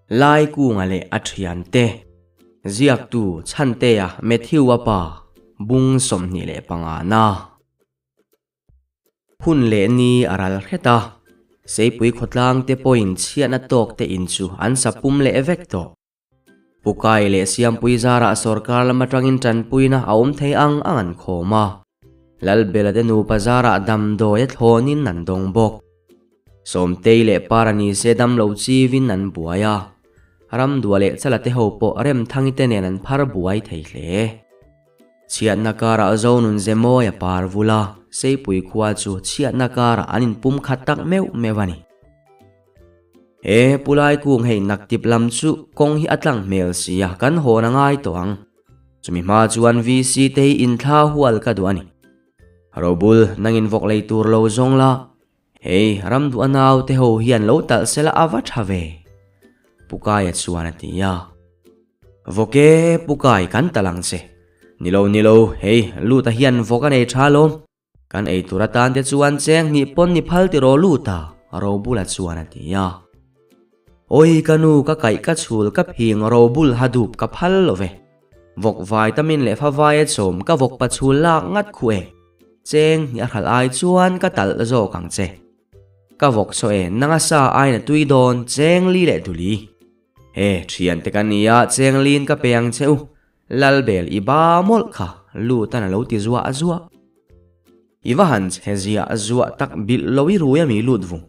lai ku nga le athian te ziak tu chan te a Matthew apa bung som ni le panga na hun le ni aral kheta seipui khotlang te point chiana tok te inchu an sapum le evek to pukai le siam pui zara sarkar lamatangin tan puina aum thei ang angan khoma lalbela de nu pazara dam do e thonin nan dong bok som tei le parani se dam lo chi vin nan buaya ram duale chalate ho po rem thangi te nen an phar buai thei hle chiat nakara zonun zemoya parvula seipui khwa chu chiat nakara anin pum khatak meu mewani e pulai kung hei naktip lam chu kong hi atlang mel sia kan ho na ngai toang chumi ma chuan vc te in tha hual ka duani robul nangin vok lei tur lo zong la hei ram du anaw te ho hian lo tal sela awa thave pukai chuan atia voke pukai kan talang se nilo hei lu ta hian voka nei thalom kan ei turatan te chuan cheng ni pon ni phal ti ro lu ta robul chuan atia oi kanu ka kai ka chul ka phing robul hadup ka phal love vok vitamin le pha vai chom ka vok pa chul lak ngat khuwe cheng ni khal ai chuan ka tal zo kang che ka vok so e nanga sa ai na tui don cheng li le duli he thian te kania cheng lin ka peang cheu lalbel iba mol kha lu ta na lo ti zuwa azwa iwa han hezia azwa tak bil lowi ruya mi ludvung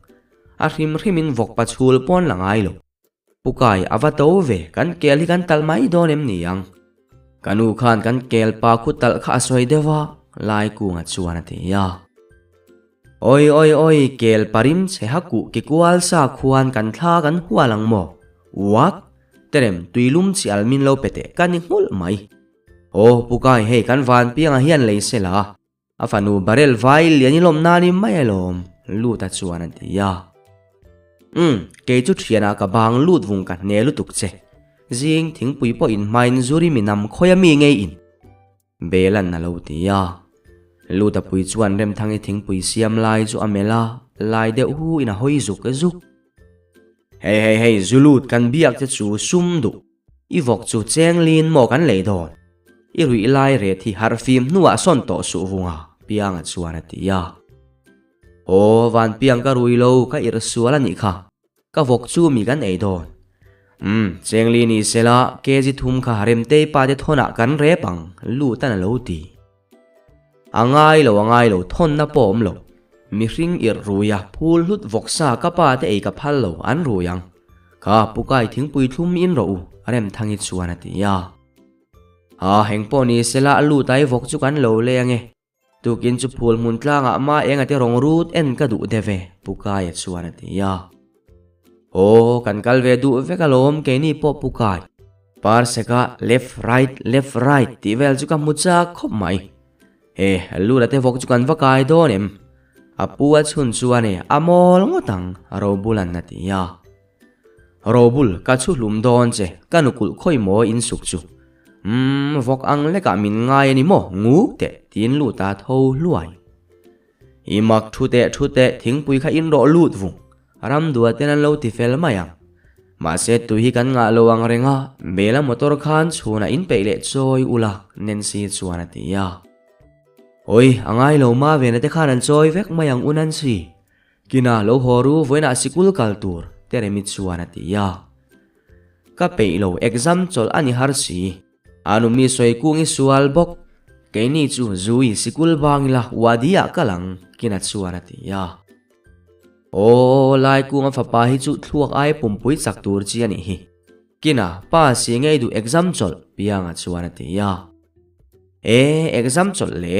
a hrimin vok pa chul pon langai lo pukai avato ve kan kel hi kan talmai donem niang kanu khan kan kel pa khutal kha soi dewa lai ku nga chuan atia oi kel parim che haku ki kwal sa khuan kan thla kan hualang mo wak terem tuilum chi almin lo pete kan ni hul mai o pukai hei kan van pianga hian leisela afanu barel vai lianilom nani mai alom lu ta chuan atia ke chu thiana ka bang lut vung ka ne lu tuk che jing thing pui po in main zuri minam khoya mi ngei in belan na lo tia lu ta pui chuan rem thangi thing pui siam lai chu amela lai de hu ina hoi zuk zuk hei zulut kan biak te chu sum du i vok chu cheng lin mo kan lei don i rui lai re thi har fim nuwa son to su vunga pianga chuan atia o van piang ka rui lo ka ir suala ni kha ka vok chu mi kan ei don chengli ni sela keji thum kha rem te pa de thona kan re pang lu ta na lo ti angai lo thon na pom lo mi hring ir ruya phul hlut vok sa ka pa te ei ka phal lo an ruyang ka pukai thing pui thum in ro rem thangi chuan atia a hengpo ni sela lu tai vok chu kan lo le ange tukin chu phul mun tlanga ma enga te rong rut en ka du deve pukai chuan atia o kan kalve du ve kalom ke ni po pukai par seka left right ti vel chu ka mucha khop mai e lu la te vok chu kan vakai donem apua chun chuane amol ngotang robulan natia robul ka chu lum don che kanukul khoi mo in suk chu vok ang le ka min ngai ni mo ngu te tin lu ta tho luai imak thu te thing pui kha in ro lut vung ram dua tenan lo ti fel mayang ma se tu hi kan nga lo ang renga bela motor khan chuna in peile choi ula nen si chuan atia oi angai lo ma vena te khan an choi vek mayang unan si kina lo horu voina sikul kaltur teremi chuan atia ka peilo exam chol ani har si anu mi soi kungi sual bok keini chu zui sikul bangila wadia kalang kina chuan atia o lai kunga fa pa hi chu thuak ai pumpui chak tur chi ani hi kina pa si ngei du exam chol pianga chuan atia e exam chol le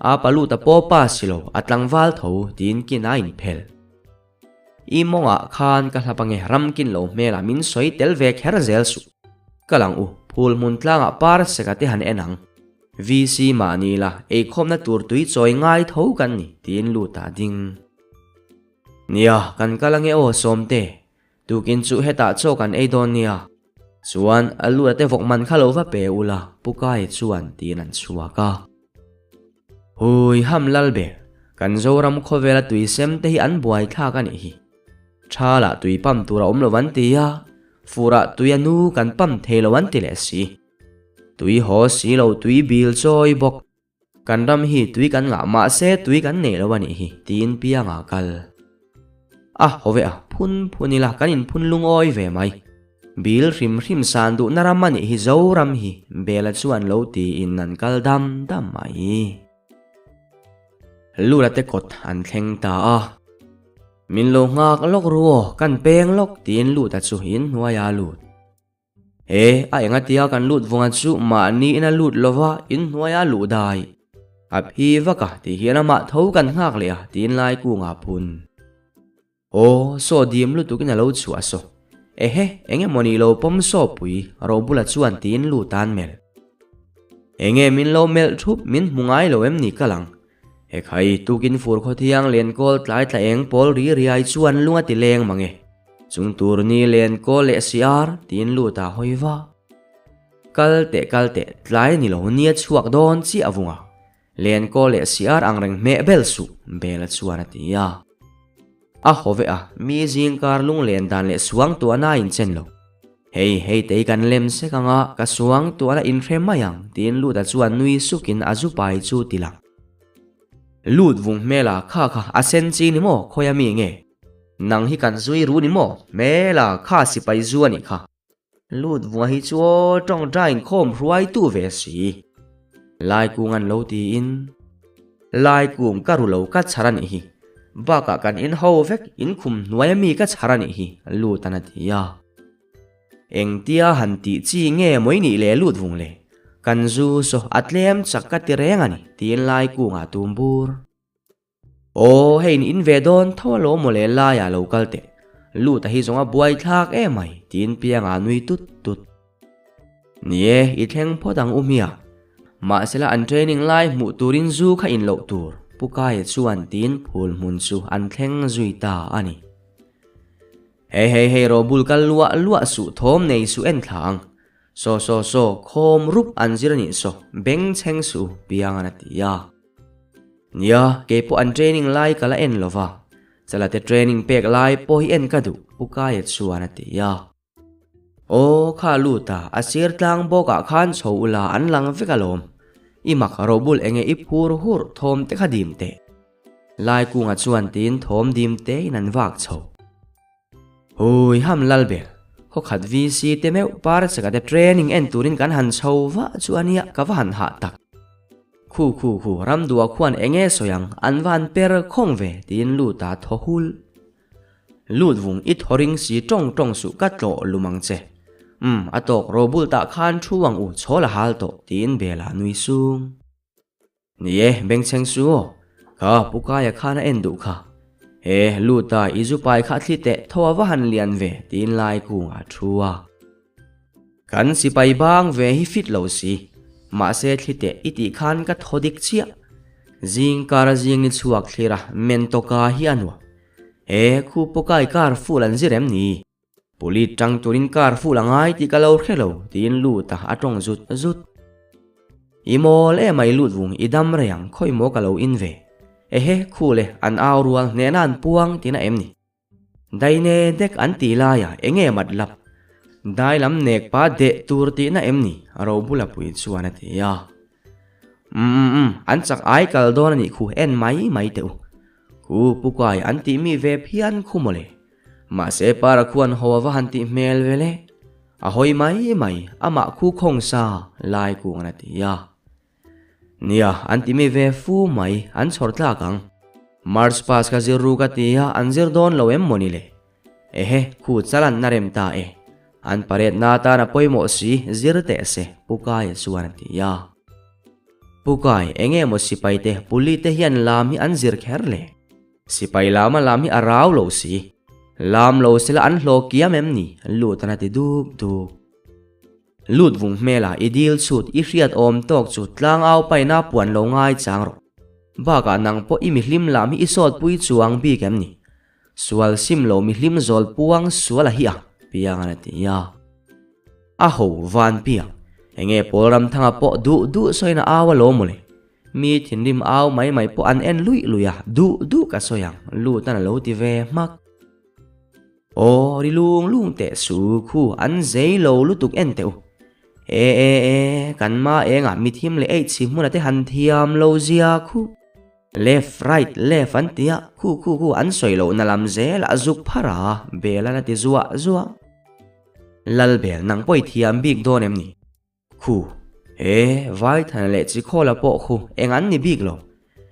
a palu ta po pa silo atlang wal tho tin kina in phel i monga khan ka hlapange ramkin lo mela min soi tel vek her zel su kalang u phul mun tlanga par sekate han enang vc manila e khomna tur tui choi ngai tho kan ni tin lu ta ding nia kan kalange o somte tukin chu heta cho kan ei don nia chuan alu ate vok man khalo va pe ula pukai chuan tin an chuaka hui ham lalbe kan zoram khovela tui sem te hi an buai tha kan hi thala tui pam tura om lo van tia fura tui anu kan pam theilowan ti le si tui ho si lo tui bil choi bok kan ram hi tui kan nga ma se tui kan ne lowani hi tin pia nga kal hove phun phunila kan in phun lung oi ve mai bil rim san du naramani hi zoram hi bela chuan lo ti in nan kal dam mai lula te kot an thleng ta min lo ngak lok ruo kan peng lok tin lu ta chu hin nuaya lut enga tia kan lut vonga chu ma ni ina lut lova in nuaya lu dai hi vaka ti hiana ma tho kan ngak le tin lai ku nga phun so dim lu tu kina lo chu aso enge moni lo pom so pui ro bula chuan tin lu tan mel enge min lo mel thup min mungai lo em ni kalang khai tukin fur kho thiang len kol tlai tla eng pol ri riai chuan lunga ti leng mange chung tur ni len kol le siar tin lu ta hoiwa kalte tlai ni lo nia chuak don chi avunga len kol le siar angreng me bel su bela chuan atia hove mi jing kar lung len dan le suang tu ana in chen lo hei te kan lem se kanga ka suang tu ana in frem mayang tin lu ta chuan nui sukin azu pai chu tilang lut vung mela kha asen chi ni mo khoya mi nge nang hi kan zui ru ni mo mela kha si pai zu ani kha lut vung hi chu tong drain khom ruai tu ve si lai ku ngan lo ti in lai kum karu lo ka charani hi baka kan in ho vek in khum nuai mi ka charani hi lut anatia eng tia han ti chi nge moi ni le lut vung le kan zu so atlem chakka ti rengani tin lai ku nga tumbur hei ni in ve don thawlo mole la ya local te lu ta hi zonga buai thak mai tin pia nga nui tut nie I thleng phodang umia ma sela an training lai mu turin zu kha in lo tur pukai chuan tin phul mun chu an thleng zui ta ani hei ro bul kal lua su thom nei su en thlang so khom rup anjirani so beng cheng su piang anatia nia ke po an training lai kala en lova chala te training pek lai po hi en kadu pukai chu anatia kha luta asir tlang boka khan choula an lang vekalom imak robul enge ipur hur thom te khadim te lai kunga chuan tin thom dim te inan wak chho hui ham lalbel ho khat VC te meu par chaka te training en turin kan han chowa chuania ka van ha tak khu ram duwa khuan enge soyang anwan per khong ve tin lu ta thohul lut vung I thoring si tong su ka tlo lumang che atok robul ta khan thuwang u chola hal to tin bela nui sung nie beng cheng su ka pukaya khana en du kha luta izu pai kha thlite thowa wa han lian ve tin lai ku nga thuwa kan si pai bang ve hi fit lo si ma se thlite iti khan ka thodik chia jing kara jing ni chuak thlira men to ka hi anwa khu pokai kar fulan zirem ni puli tang turin kar fulangai ti kalo khelo tin luta atong zut imol mai lut vung idam reyang khoi mo kalo in ve khule an awrual nenan puang tina emni daine dek an tilaya enge matlap dailam nek pa de turti na emni ro bula pui chuana tia an chak ai kal don ani khu en mai teu khu pukai an ti mi ve phian khumole ma se para khuan hawa wa han ti mel vele a hoi mai ama khu khong sa lai ku ngana tia nia anti mi ve fu mai an chortla kang mars pas ka ziru ka tia anjir don lo em monile khu chalan narem ta an paret na ta na poimo si zirte se pukai suan tia pukai enge mo sipai te puli te hian lam hi an zir kherle sipai lama lam hi arau lo si lam lo sila an hlo kiam em ni lutana ti duk lut vung mela idil chut I hriat om tok chu tlang au pai na puan lo ngai changro baka nang po imi hlim lam hi isot pui chuang bi kem ni sual sim lo mi hlim zol puang suala hi piang ana tia ho van piang enge polram thanga po du soina awa lo mole mi thinrim aw mai po an en luya du ka soyang lu tan lo ti ve mak ô đi lung te su khu an giấy lâu lúc tục en teu ê kan ma ngã mi thiam le ei chi mun ate han thiam lo zia khu left right an tia khu an soi lo na lam ze la zuk phara bela na ti zuwa lal bel nang poi thiam big don em ni khu vai than le chi khola po khu engan ni big lo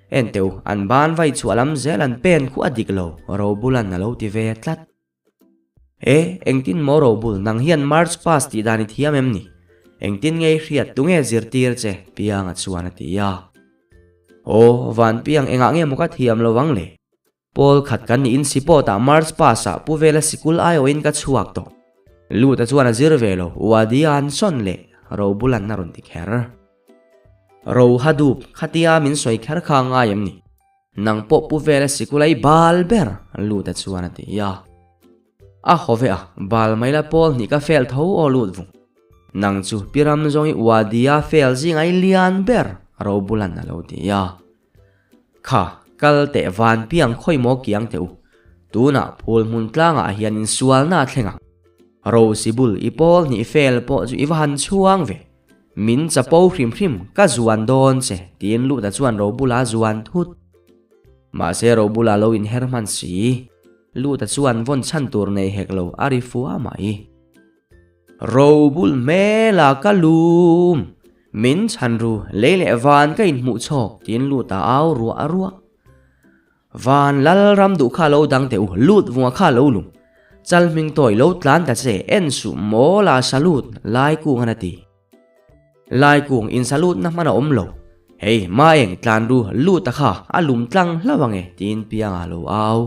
en teu an ban vai chu lam ze lan pen khu adik lo ro bulan na lo ti ve tlat eng tin mo ro bul nang hian march past ti dani thiam em ni eng tin ngei hriat tu nge zirtir che pianga chuan ti ya van piang enga nge muka thiam lo wang le pol khat kan ni in sipo ta march pasa puvela sikul ayo in ka chuak to lu ta chuan a zir ve lo wadian son le ro bulan na ron ti kher ro hadu khatia min soi kher kha nga yem ni nang po puvela sikulai bal ber lu ta chuan ti ya hove bal maila pol ni ka fel tho o lut vu nang chu piram zongi wadia fel zing ai lian ber ro bulan na lo ti ya kha kal te van piang khoi mo kiang teu tuna phul mun tlanga hian in sual na thlenga ro sibul ipol ni fel po chu iwan chuang ve min chapo hrim ka zuan don che tin lu da chuan ro bula zuan thut ma se ro bula lo in herman si lu ta chuan von chan tur nei hek lo ari fuwa mai ro bul me la ka lum min chan ru lele van ka in mu chok tin lu ta au ruwa van lal ram du kha lo dang teu lut vunga kha lo lum chal ming toy lo tlan ta che en su mo la salut lai ku ngana ti lai kung in salut na mana om lo hey ma eng tlan ru lu ta kha alum tlang lawange tin pianga lo au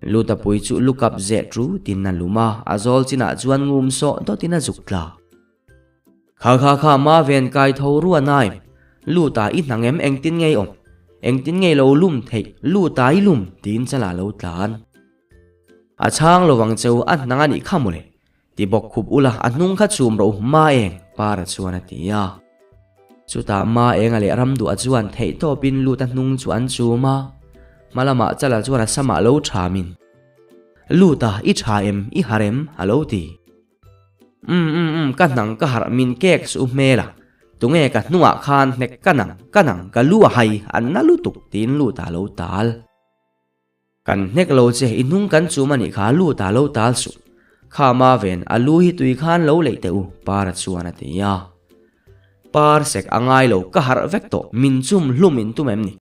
luta pui chu look up ze tru tin na luma azol china chuan ngum so to tina zukla kha ma ven kai tho ru anai luta i nangem engtin ngei om engtin ngei lo lum thei luta I lum tin chala lo tlan a chang lo wang cheu an nangani khamule ti bok khup ula anung kha chum ro ma eng para chuan atia chuta ma eng ale ramdu a chuan thei to pin luta nung chuan chuma malama chala chuan sama lo thamin luta I tha em I harem alo ti ka nang ka har min kek su mela tunge ka nuwa khan nek kanang ka luwa hai an na lutuk tin luta lo tal kan nek lo che inung kan chumani kha luta lo tal su kha ma ven alu hi tui khan lo le teu para chuan atia par sek angai lo ka har vek to min chum hlumin tumem ni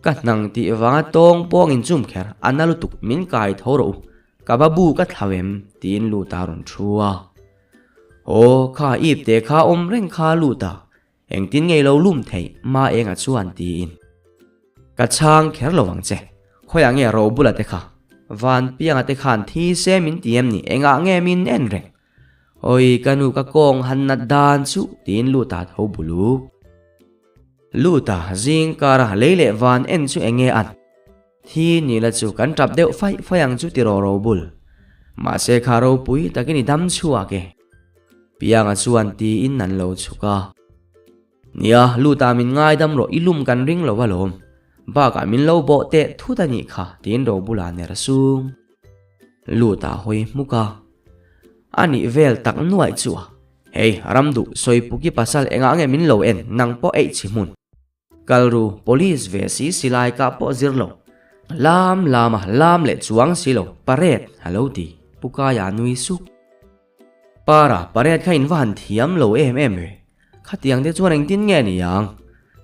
ka nang ti wanga tong pong in chum kher analutuk min kai thoro ka babu ka thlawem tin lu tarun thua kha ip te kha om reng kha lu ta eng tin ngei lo lum thei ma enga chuan ti in ka chang kher lowang che khoya nge ro bula te kha van pianga te khan thi se min tiem ni enga nge min en reng oi kanu ka kong han na dan chu tin lu ta tho bulu luta jing kara leile van en chu enge an thi ni la chu kan trap deuh phayang chu ti ro bul ma se kharo pui takini dam chua ke pianga chuan ti in nan lo chuka nia luta min ngai dam ro ilum kan ring lo walom ba ka min lo bo te thu ta ni kha tin ro bula ner sung luta hoi muka ani vel tak nuai chuwa hey ramdu soipuki pasal enga nge min lo en nang po ei chimun kalru police ve si silai ka po zirlo lam le chuang silo paret halo ti puka ya nui su para paret kha in van thiam lo em we khatiang de chuan eng tin nge ni yang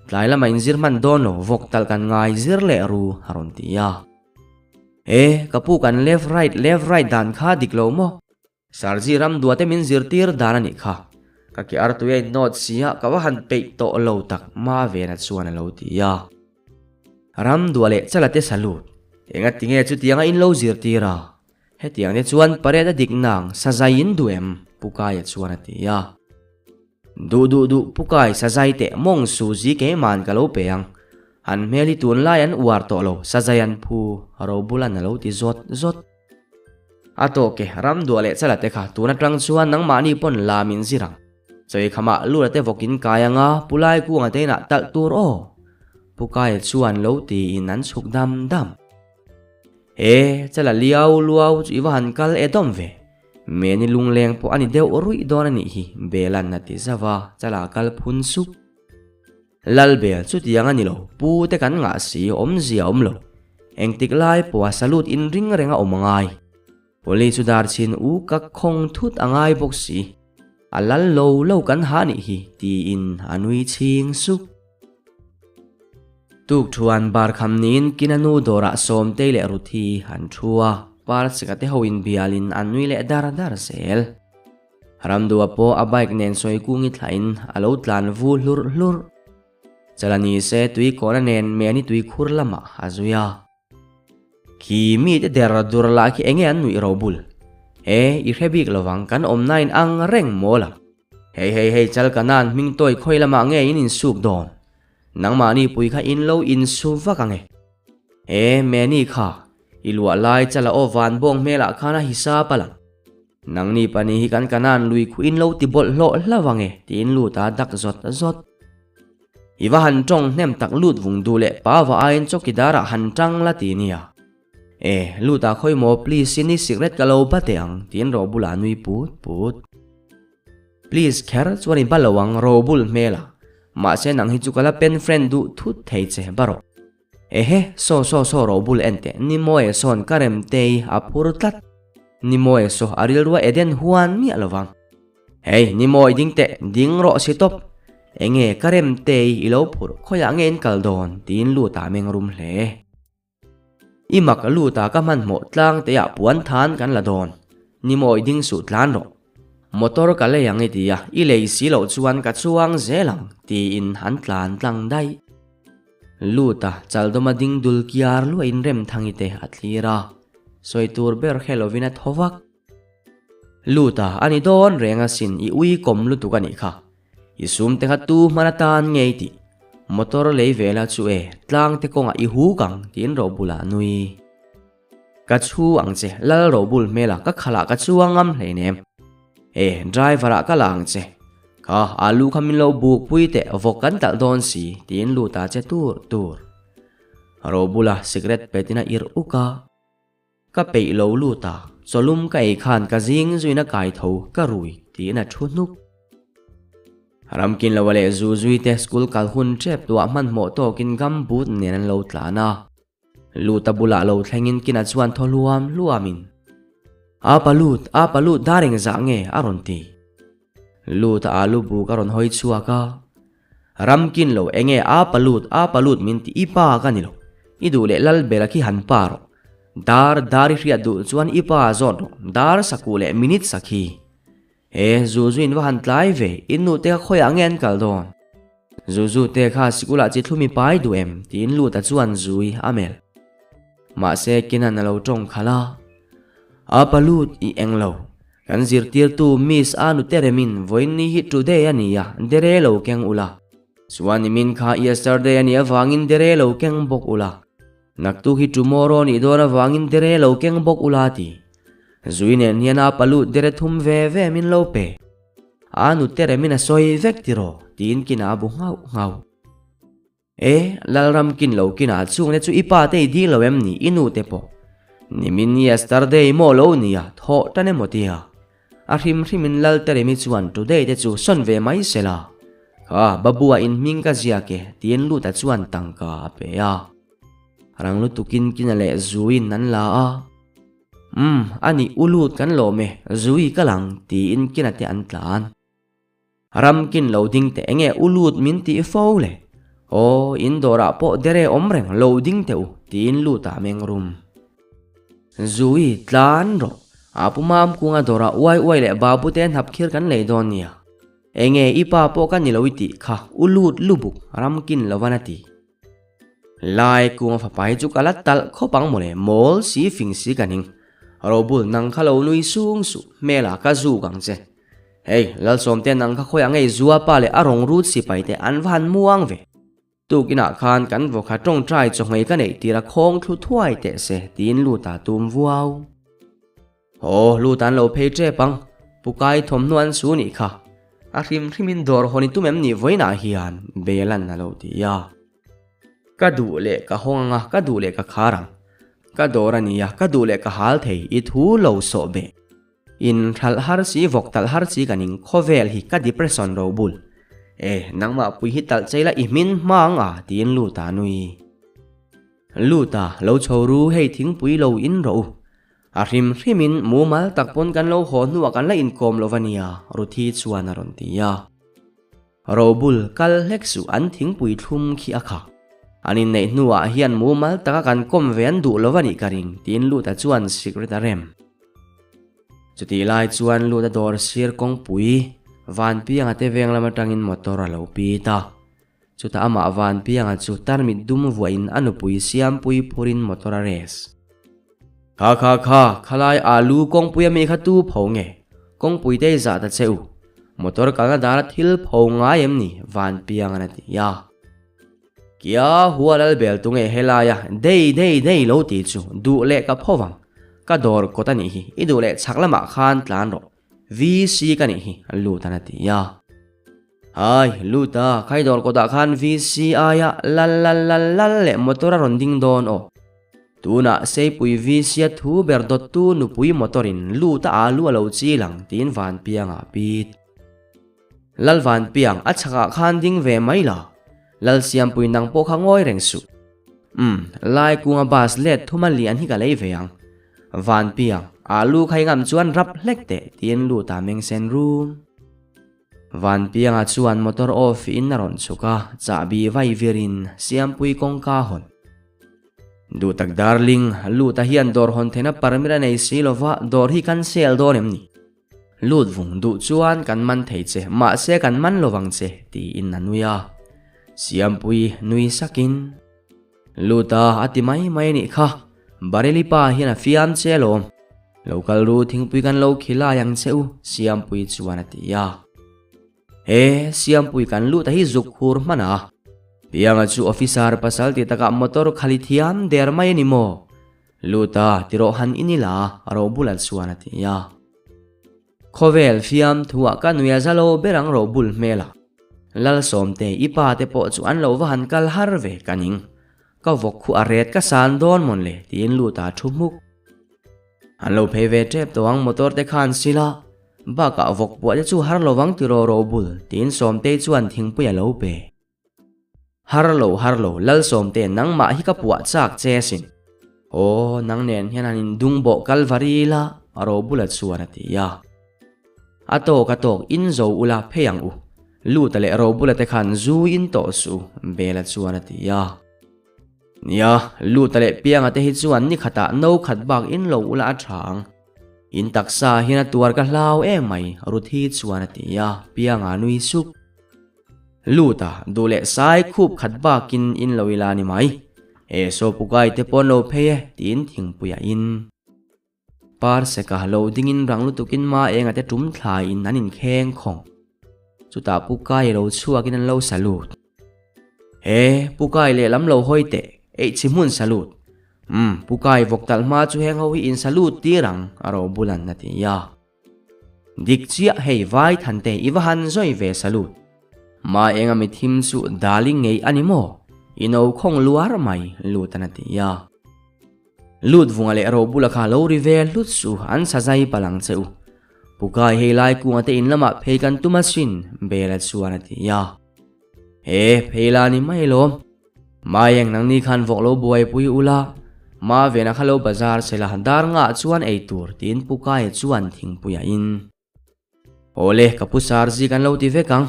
tlaila main zir man don lo vok tal kan ngai zir le ru haron ti ya kapu kan left right dan kha diklo mo sarji ram duate min zirtir danani kha kaki artuye not sia kawahan pe to lo tak ma vena chuan lo ti ya ram duale chalate salut enga tinge chu tianga in lo zirtira he tiang ne chuan pareda diknang sazain duem pukai chuan ti ya du pukai sajai te mong suji ke man ka lo peang han meli tun layan war to lo sazayan phu ro bulan lo ti zot ato ke ram duale chalate kha tuna tang chuan nang mani pon lamin zirang choi khama lurate vokin kayanga pulai ku nga te na tal tur o pukai chuan lo ti in an chuk dam chala liao luao chu iwahan kal edom ve me ni lungleng po ani deu orui don ani hi belan na ti zawa chala kal phun su lalbel chu tiang ani lo pu te kan nga si om zia om lo engtik lai po salut in ring renga omangai poli chu dar chin u ka khong thut angai bok si alal lo kan ha ni hi ti in anui ching su tuk thuan bar kham nin kinanu dora som te le ruthi han thua par sikate hoin bialin anui le dar sel ramdua po a bike nen soi kungi thlain alo tlan vu hlur chalani se tui kona nen me ni tui khur lama azuya ki mi te der dur la ki enge an nui robul I rebik lawang kan om nain ang reng mola hey chal kanan ming toy khoi lama nge in suk don nang mani pui kha in lo in su vakange me ni kha ilwa lai chala o van bong mela khana hisa pala nang ni pani hi kan kanan lui khu in lo ti bol lo lawange tin lu ta dak zot iwa han tong nem tak lut vung du le pa wa ain chokidara han tang la ti nia lu ta khoi mo please ini secret kalo bateang tin ro bula nui put please kher chwani balawang ro bul mela ma se nang hi chukala pen friend du thut thei che baro so ro bul ente ni moe son karem te apur tat ni moe so aril wa eden huan mi alawang ni moe ding te ding ro sitop enge karem te ilo phur khoya ngen kaldon tin lu ta meng rum hle imak lu ta ka man mo tlang te ya puan than kan la don ni moe ding su tlan ro motor ka le yang itia I lei si lo chuan ka chuang zelang ti in han tlan tlang dai luta chaldoma ding dul kiar lu in rem thangite atlira soitur ber helovina thowak luta ani don renga sin I ui kom lu tukani kha I sum te khatu manatan ngeiti motor lei vela chu tlang te konga I hu kang tin ro bula nui ka chu angche lal ro bul mela ka khala ka chuangam hleinem driver ka lang che ka alu khamin lo buk puite vokan tal don si tin lu ta che tur robula secret petina ir uka ka pe lo lu ta solum kai khan ka jing zuina kai tho ka rui tina thunuk ramkin lawale zui te school kal hun trep tua man mo to kin gam but nen lo tlana lu ta bula lo thlengin kina chuan luamin apalut daring zange aronti lut alu bu karon hoi chuaka ramkin lo enge apalut minti ipa kanilo idule lal belaki han paro dari ria du chuan ipa zon dar sakule minute sakhi zuin wa han tlai ve inu te khoya ngen kaldon zu te kha sikula chi thlumi pai duem tin lu ta chuan zui amel ma se kinan lo tong khala apalut I englo kan zir tir tu miss anu teremin voini hi today ania dere lo keng ula suani min kha yesterday ania wangin dere lo keng bok ula naktu hi tomorrow ni dora wangin dere lo keng bok ula ti zuine niana palut dere thum ve min lo pe anu teremin a soi vek tiro tin kina bu ngau lalram kin lo kina chung ne chu ipa te di lo em ni inu te po nimin yesterday mo lo nia tho tane motia ahrim lal teremi chuan today te chu son ve mai sela kha babua in mingka zia ke tien lu ta chuan tangka pe ya rang lu tukin kinale zuin nan la ani ulut kan lo me zui kalang ti in kinate an tlan ram kin loading te enge ulut min ti foule indora po dere omreng loading te u tin lu ta meng rum zui tlan ro apumam kunga dora wai le babu ten hapkhir kan leidon nia enge ipa po kan niloiti kha ulut lubuk ramkin lawanati lai kunga fapai chu kalat tal khopang mole mol si fing si kaning robul nang khalo nui sung su mela ka zu gangche lal som te nang kha khoya ngei zuwa pa le arong rut si paite anwan muang ve tukina khan kan vokha tong trai chongai ka nei tira khong thu thuai te se tin lu ta tum vuau lu tan lo phei tre pang pukai thom nuan su ni kha rimin dor honi tumem ni voina hian belan na lo ti ya ka du le ka honga ka du le ka kharang ka dorania ka dule ka hal thei I thu lo so be in thal har si vok tal har si kaning khovel hi ka depression ro bul nangma pui hi tal cheila I min mang a tin lu ta nui lu ta lo choru hei thing pui lo in ro a hrim hrimin mumal takpon kan lo ho nuwa kan la in kom lovania ruthi chuan ron tia ro bul kal heksu an thing pui thum khi akha anin nei nuwa hian mumal taka kan kom ven du lovani karing tin lu ta chuan secret rem chuti lai chuan lu ta dor sir kong pui van pianga te veng lama tangin motor lo pi ta chuta ama van pianga chu tarmit dum vuain anu pui siam pui purin motor res kha khalai alu kong pui mi khatu phonge kong pui te za ta cheu motor kala dar thil phonga em ni van pianga na ti ya kia hualal bel tunge helaya dei lo ti chu du le ka phowang ka dor kota ni hi idu le chaklama khan tlan ro VC ka ni hi lu ta na ti ya ai lu ta khai dor kota khan VC aya lal le motora ronding don o tuna sei pui VC thu ber dot tu nu pui motorin lu ta alu lo chi lang tin van pianga pit lal van piang achaka khan ding ve mai la lal siam pui nang po khangoi reng su lai kunga bas let thuma lian hi ka lei veang van piang alu khai ngam chuan rap lekte tin lu ta meng sen room van piang a chuan motor off in ron chuka cha bi vai virin siam pui kong ka hon du tak darling lu ta hian dor hon thena parmira nei silova dor hi kan sel don em ni lut vung du chuan kan man thei che ma se kan man lowang che ti in nanuya siam pui nui sakin luta ati mai ni kha bareli pa hian a fiam che lom local ru thing pui kan lo khila yang cheu siam pui chuan atia siam pui kan lu ta hi zuk khur mana pianga chu officer pasal ti taka motor khali thiam der mai ni mo luta tiro han inila ro bulat chuan atia khovel fiam thuwa ka nuya zalo berang ro bul mela lal somte ipa te po chu an lo wa han kal har ve kaning ka vok khu aret ka san don mon le tin lu ta thumuk an lo pheve trep tawang motor te khan sila ba ka vok po chu har lo wang ti ro ro bul tin somte chuan thing pu ya lo pe har lo lal somte nang ma hi ka puwa chak che sin nang nen hian anin dung bo kalvari la ro bula chuan atia atok in zo ula pheyang u lu tale ro bula te khan zu in to su bela chuan atia nia lu tale pianga te hi chuan ni khata no khat bak in lo ula athang in taksa hina tuar ka hlau mai ruthi chuan atia pianga nui suk lu ta dule sai khup khat bakin in lo ila ni mai so pukai te pon lo pheye tin thing puya in par se ka lo ding in rang lu tukin ma enga te tum thlai in nanin kheng khong chuta pukai lo chuakin an lo salut pukai le lam lo hoite chimun salut pukai voktal ma chu heng ho hi in salut ti rang aro bulan na ti ya dik chia hei vai thante iwahan zoi ve salut ma enga mi thim chu darling ngei animo ino khong luar mai lutana ti ya lut vungale ro bulakha lo rivel lut su an sajai palang cheu pukai hei lai ku ate in lama pheikan tumasin bela chuan ti ya pheila ni mai lom ma yang nang ni khan vok lo buai pui ula ma vena khalo bazar sela handar nga chuan ei tur tin pukai chuan thing puya in ole kapusar ji kan lo ti vekang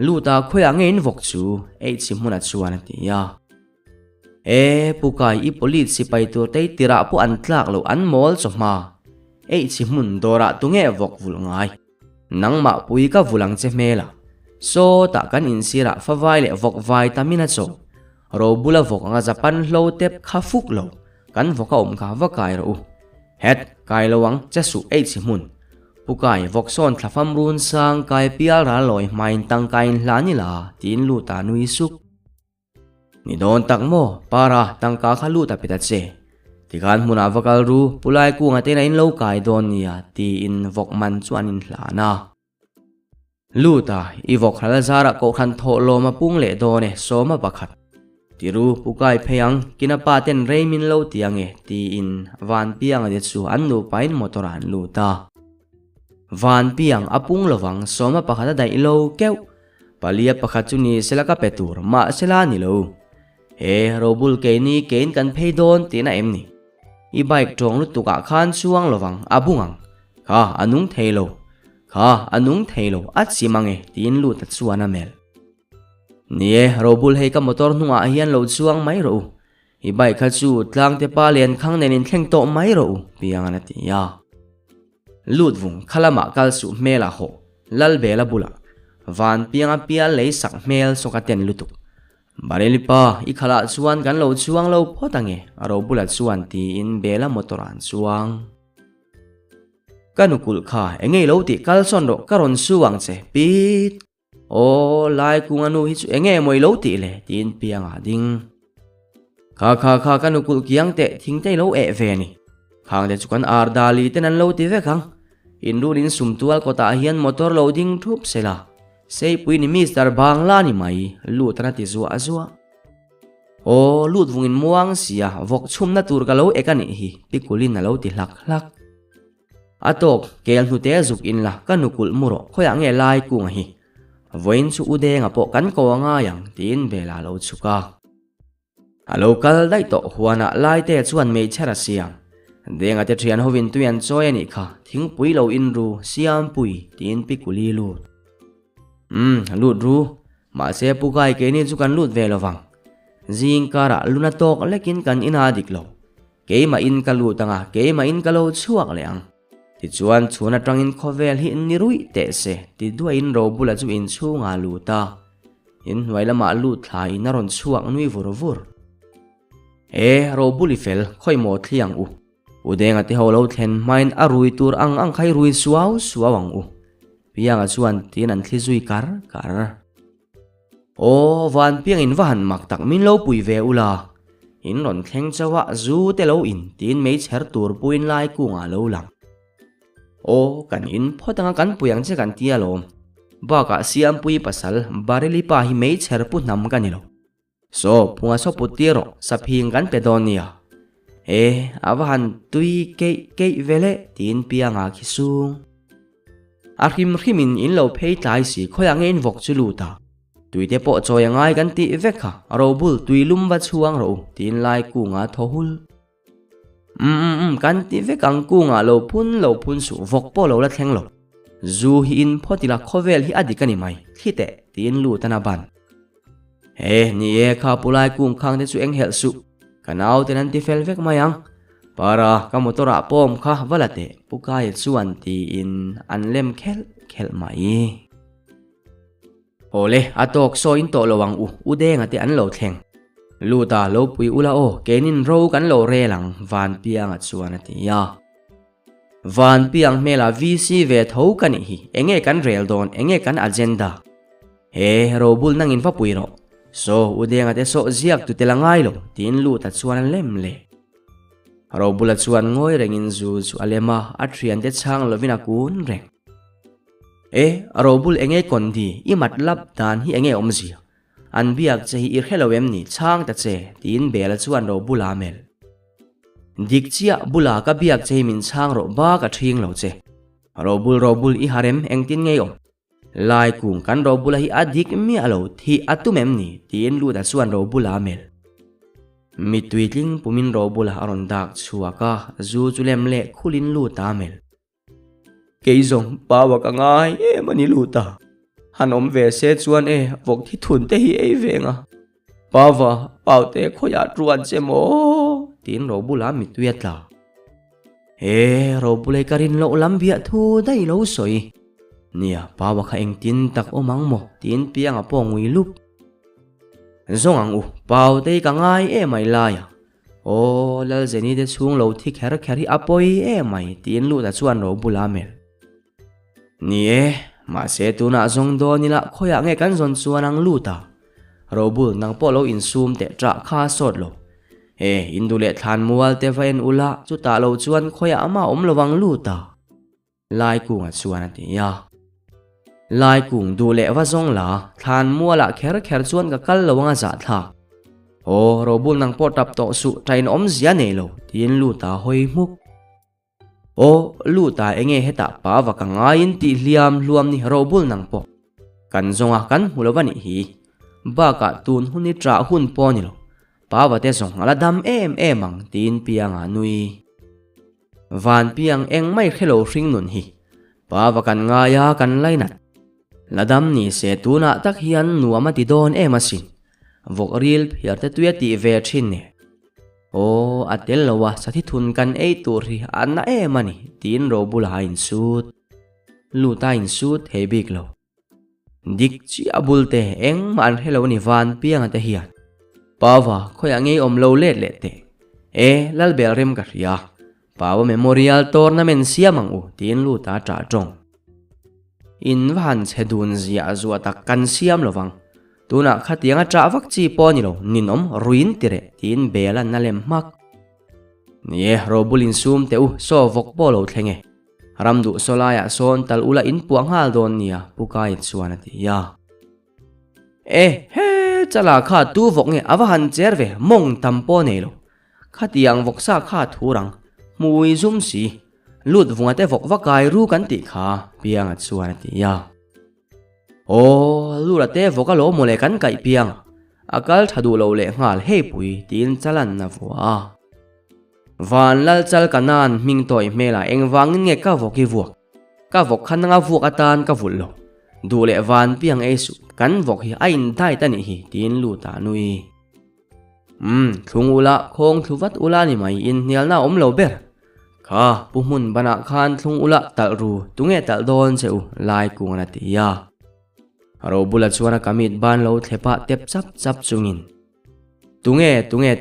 luta khoya ngein vok chu chimuna chuan atia pukai I police sipai tur te tira pu an tlak lo an mol choma chimun dora tunge vok vul ngai nangma pui ka vulang che mela so ta kan insira fawai le vok vitamina cho ro bula vok nga japan lo tep khafuk lo kan voka ka vakai ro het kai lowang chasu chimun pukai vok son thlafam run sang kai pial ra loi main tang kain hlani la tin lu ta nui suk ni don tak mo para tang ka khalu ta pita che tikan huna vakal ru pulai ku nga te na in lo kai don nia ti in vok man chuan in hlana lu ta I vok khala zara ko khan tho lo ma pung le do ne so ma pakhat tiru pukai pheyang kinapa ten reimin lo tiange ti in van piang de chu an nu pain motoran lu ta van piang apung lowang soma pakhata dai lo keu palia pakhachuni selaka petur ma sela ni lo he robul ke ni kein kan pheidon tina emni I bike tong lu tuka khan suang lowang abungang kha anung thailo at simange tin lu tat suana mel nie robul hei ka motor hnunga hian lo chuang mai ro I bike kha chu tlang te pa len khang nen in thleng to mai ro piang ana ti ya lut vung khalama kal su mela ho lal bela bula van pianga pia lei sak mel sokaten lutuk bareli pa I khala chuan kan lo chuang lo photange aro bula chuan ti in bela motoran chuang kanukul kha engei lo ti kalson ro karon suwang che pit o lai kung anu hi chu enge moi lo ti le tin pianga ding kha kanukul kiang te thingtei lo e ve ni khang de chukan ar dali tenan lo ti ve khang in ruin sumtual kota hian motor loading thup sela sei pui ni Mr. Bangla ni mai lu tana ti zuwa zuwa o lut vungin muang sia vok chumna tur ka lo ekani hi pikulin na lo ti hlak atok kel hute zuk in la kanukul muro khoya nge lai kung hi voin chu ude nga po kan ko nga yang tin bela lo chuka alo kal dai to huana lai te chuan mei chara siam denga te thian hovin tuyan choi ani kha thing pui lo in ru siam pui tin pikuli lu lut ru ma se pukai ke ni chu kan lut ve lowang jing kara luna tok lekin kan ina dik lo ke ma in ka lu tanga ke ma in ka lo chuak leang ti chuan chuna tangin khovel hi ni rui te se ti dua in ro bula chu in chunga lu ta in wailama lu thla in ron chuak nui vur ro buli fel khoi mo thliang u udenga ti holo thlen main arui tur ang khai rui suawang u pianga chuan tin an thli kar o van piang in van mak tak min lo pui ve ula in ron thleng chawa zu te lo in tin mei cher tur puin lai ku nga lo lang o kan in photanga kan puyang che kan tia lom ba ka siam pui pasal bareli pa hi mei cher pu nam kanilo so punga so putiro sa phing kan pedonia awahan tui ke vele tin pianga khisung arhim in lo phei tlai si khoyang in vok chuluta tuite po choyangai kan ti vekha robul tuilum wa chuang ro tin lai ku nga thohul kan ti vekang ku nga lo phun su vok po lo la thleng lo zu hi in photila khovel hi adikani mai thite tin lu tana ban ni kha pulai kung khang te chu eng hel su kanau tenan ti fel vek mayang para ka motora pom kha walate pukai chuan ti in anlem khel mai ole atok so in to lowang udenga te an lo thleng luta lo pui ula o kenin ro kan lo re lang van piang a chuan ati ya van piang mela vc ve tho kan hi enge kan rel don enge kan agenda ro bul nangin fa pui ro so udenga te so ziak tu telangai lo tin luta chuan lem le ro bula chuan ngoi rengin zu chu alema atrian te chang lovina kun reng robul enge kondi I matlab dan hi enge omzi an biak che hi irhelowem ni chang ta che tin bela chuan robul amel dikchia bula ka biak che min chang ro ba ka thing lo che robul I harem engtin ngei om lai kung kan robul hi adik mi alo thi atumem ni tin lu da chuan robul amel mi tuitling pumin robul aron dak chuaka zu chulem le khulin lu ta mel keizong bawa ka ngai mani luta hanom ve se chuan vok thi thun te hi venga bawa paute khoya truan chemo tin robula mi tuetla robule karin lo lambia thu dai lo soi nia bawa kha eng tin tak omang mo tin pianga pongui lup zong ang paute ka ngai mai laya lal zeni de chung lo thi kher hi apoi mai tin lu da chuan robula mel nie ma se tu na zong do ni la khoya nge kan zon chuan ang luta robul nang polo in sum te tra kha sot lo indule than mual te vain ula chu ta lo chuan khoya ama om lowang luta lai ku nga chuan ati ya lai kung du le wa zong la than muala kher chuan ka kal lowanga za tha Ô robul nang po tap to su train zia nei lo tin lu ta hoi muk. Ô lu ta enge heta pa wa ka ngain ti liam luam ni robul nang po. Kan zonga kan hulovani hi. Ba ka tun huni tra hun po ni lo. Pa wa te zong ala dam ang tin pianga nui. Van piang eng mai khelo ring nun hi. Pa wa kan ngaya kan lainat. Ladam ni se tuna tak hian nuama ti don asin. Vok ril phiar te tuya ti ve thin ne. O atel lawa sa thi thun kan ei tur hi anna mani tin robul ha in sut. Lu ta in sut he big lo. Dik chi abul te eng man hello ni van piang te hian. Pawa khoya ngei lo let te. Lal bel rem ka ria. Pawa memorial tournament siamang u tin lu ta tra tong. In van chedun zia zuwa tak kan siam lovang. Tuna khatianga tra vak chi po ni lo ninom ruin tire tin bela nalem mak. Nie robulin sum te u so vok po lo thlenge. Ramdu solaya son tal ula in puang hal don nia pukai chuan ati ya. Chala kha tu vok nge awahan cherve mong tampo nei lo. Khatiang vok sa kha thurang mui zum si lut vunga te vok vakai ru kan ti kha piang chuan ati ya. Lura te voka lo mole kan kai piang. Akal thadu lo le ngal hei pui tin chalan na vua. Van lal chal kanan ming toy mela eng wangin nge ka voki vuak. Ka vok khan nga vuak atan ka vul lo. Du le van piang esu kan vok hi ain thai tani hi tin lu ta nui. Thung ula khong thuvat ula ni mai in nial na lo ber. Ka pumun bana khan thung ula tal ru tunge tal don cheu lai kung na ti ya. Robula chuana kamit ban lo thepa tep chap chungin. Tunge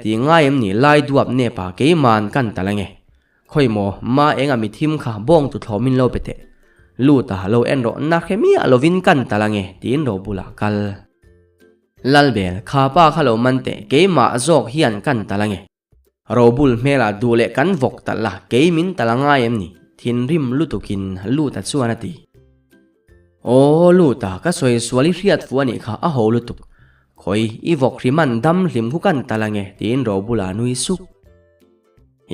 ti ngaim ni lai duap ne pa ke man kan talange. Khoi mo ma enga mi thim kha bong tu thomin lo pete. Lu ta lo en ro na khemi alovin kan talange tin robula kal. Lalbel kha pa khalo mante ke ma zok hian kan talange. Robul mela dule kan vok tala ke min talanga em ni thin rim lutukin lu ta chuana ti. Lu ta ka soi suali riat fuani kha a ho lutuk. Khoi I vok riman dam lim khu kan talange tin robula nui suk.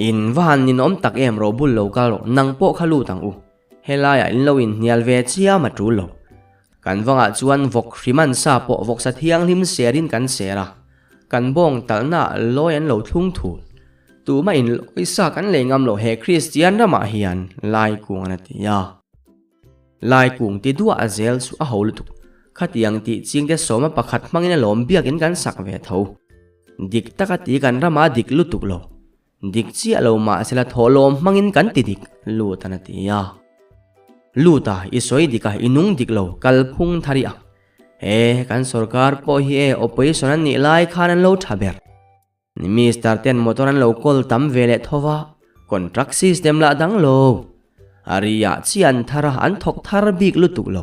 In van nin om tak em robul lo kal nang po khalu tang u. Helaya in lo in nial ve chia ma tu lo. Kan wanga chuan vok riman sa po vok sa thiang lim serin kan sera. Kan bong talna loyan lo thung thu. Tu ma in loi sa kan le ngam lo he Christian rama hian lai kung anati ya. Lai kung ti dua azel su a ho lutuk. Khatiang ti ching te soma pakhat mangina lom biakin kan sak ve tho. Dik takati kan rama dik lutuk lo. Dik chi alo ma sela tholom mangin kan ti dik lu tanati ya. Lu ta isoi dika inung dik lo kal phung thari a. Kan sarkar po hi opposition ni lai khanan lo thaber. Ni Mr. Ten motoran lo kol tam vele thova. Contract system la dang lo. Ariya chian thara an thok thar big lutuk lo.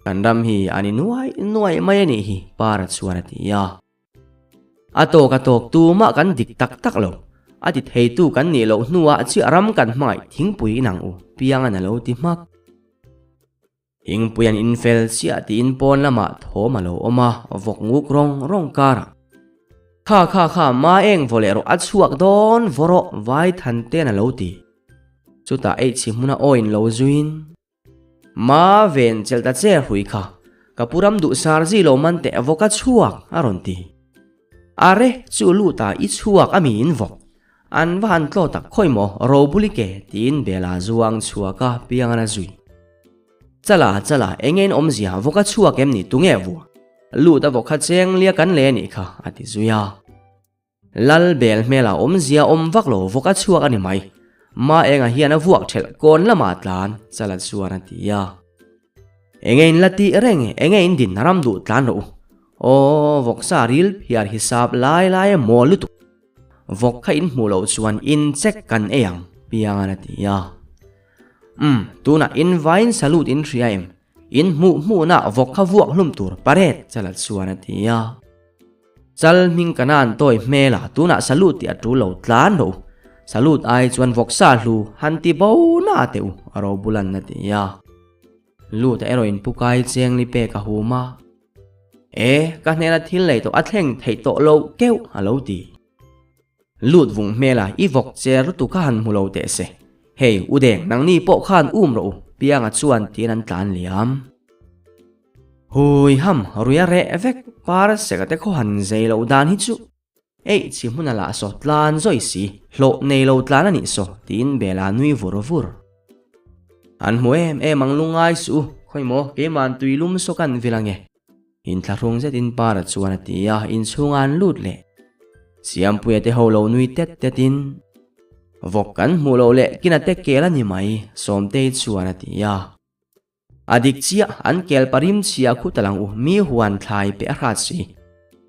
Kandam hi ani nuai mayani hi para chuanati ya. Atok tu ma kan dik tak lo. Ati thei tu kan ni lo nuwa chi aram kan mai thingpui nang u piang an lo ti mak. Hingpuyan infel sia ti in pon lama thoma lo oma vok nguk rong kara. Kha ma eng volero at suak don voro vai thante na lo ti. Chuta chi muna oin lo zuin. Ma ven chelta che hui kha. Kapuram du sarzi lo mante avoka chuak aron ti. Are chu lu ta I chuak ami in vok. An van tlo tak khoi mo robulike tin bela zuang chuaka piang na zui. Chala engen omzia voka chuak em ni tunge vu. Lu ta voka cheng lia kan le ni kha ati zuya. Lal bel mela omzia vak lo voka chuak ani mai. Ma enga hiana vuak thel kon lama tlan chala chuan ati ya. Engen lati reng engen din naram du tlan ro. Vok sa ril hiar hisap lai mo lutuk. Vok kha in mulo chuan in check kan eyang piang ati ya. Tuna in vain salut in triaim. In mu na vok kha vuak hlum tur paret chalat chuan ati ya. Chal ming kanan toy mela tuna salut ti atu lo tlan ro. Salut ai chuan vok sa hlu hanti bo na teu aro bulan na ti ya. Lu ta eroin pukai cheng li pe ka huma. Các nè là thiên lệ tổ át heng thầy tổ lâu kéo lâu tì lụt vùng mê là y vọc chè rút tụ khan mù lâu tệ se hei u đèn nang ni bộ khan rộ bia ngặt chuan tiền ăn tàn liam hui ham ruya re vek par se ka te kho han zai lo dan hi chu chi mun la so tlan zoi si lo nei lo tlan ani so tin bela nui vur an mo em ang lungai su khoi mo ke man tuilum so kan vilange in tharung zet in par chuan tia in chungan lut le siam puya te ho lo nui tet in vok kan mu lo le kina te kela ni mai som te chuan tia adik chia an kel parim chia khu talang u mi huan thlai pe kha si